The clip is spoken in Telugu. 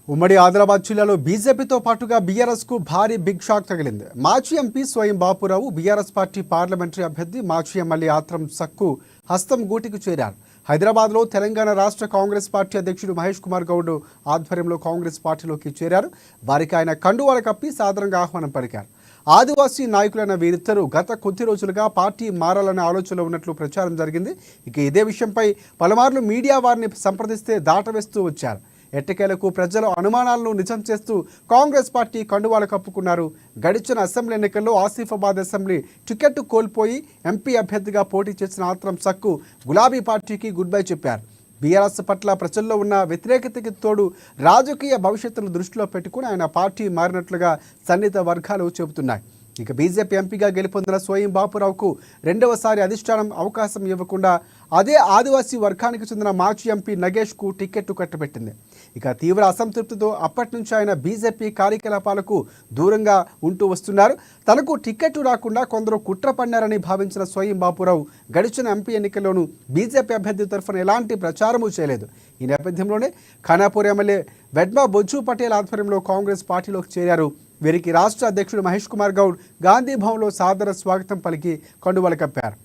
ఉమ్మడి ఆదిలాబాద్ జిల్లాలో బీజేపీతో పాటుగా బీఆర్ఎస్కు భారీ బిగ్ షాక్ తగిలింది. మాజీ ఎంపీ స్వయం బాపురావు బీఆర్ఎస్ పార్టీ పార్లమెంటరీ అభ్యర్థి మాజీ ఎమ్మెల్యే ఆత్రం సక్కు హస్తం గూటికి చేరారు. హైదరాబాద్లో తెలంగాణ రాష్ట్ర కాంగ్రెస్ పార్టీ అధ్యక్షుడు మహేష్ కుమార్ గౌడ్ ఆధ్వర్యంలో కాంగ్రెస్ పార్టీలోకి చేరారు. వారికి ఆయన కండువాలు కప్పి సాదరంగా ఆహ్వానం పలికారు. ఆదివాసీ నాయకులైన వీరిద్దరూ గత కొద్ది రోజులుగా పార్టీ మారాలనే ఆలోచనలో ఉన్నట్లు ప్రచారం జరిగింది. ఇక ఇదే విషయంపై పలుమార్లు మీడియా వారిని సంప్రదిస్తే దాటవేస్తూ వచ్చారు. ఎట్టకేలకు ప్రజల అనుమానాలను నిజం చేస్తూ కాంగ్రెస్ పార్టీ కండువాలు కప్పుకున్నారు. గడిచిన అసెంబ్లీ ఎన్నికల్లో ఆసిఫాబాద్ అసెంబ్లీ టికెట్ కోల్పోయి ఎంపీ అభ్యర్థిగా పోటీ చేసిన ఆత్రం సక్కు గులాబీ పార్టీకి గుడ్ బై చెప్పారు. బీఆర్ఎస్ పట్ల ప్రజల్లో ఉన్న వ్యతిరేకతకి తోడు రాజకీయ భవిష్యత్తును దృష్టిలో పెట్టుకుని ఆయన పార్టీ మారినట్లుగా సన్నిహిత వర్గాలు చెబుతున్నాయి. ఇక బీజేపీ ఎంపీగా గెలుపొందిన స్వయం బాపురావుకు రెండవసారి అధిష్టానం అవకాశం ఇవ్వకుండా అదే ఆదివాసీ వర్గానికి చెందిన మాజీ ఎంపీ నగేష్కు టికెట్ కట్టబెట్టింది. ఇక తీవ్ర అసంతృప్తితో అప్పటి నుంచి ఆయన బీజేపీ కార్యకలాపాలకు దూరంగా ఉంటూ వస్తున్నారు. తనకు టికెట్ రాకుండా కొందరు కుట్ర పన్నారని భావించిన స్వయం బాపురావు గడిచిన ఎంపీ ఎన్నికల్లోనూ బీజేపీ అభ్యర్థి తరఫున ఎలాంటి ప్రచారము చేయలేదు. ఈ నేపథ్యంలోనే ఖానాపూర్ ఎమ్మెల్యే వెడ్మా బొజ్జు పటేల్ ఆధ్వర్యంలో కాంగ్రెస్ పార్టీలోకి చేరారు. వీరికి రాష్ట్ర అధ్యక్షుడు మహేష్ కుమార్ గౌడ్ గాంధీ భవన్లో సాదర స్వాగతం పలికి కండువాలు కప్పారు.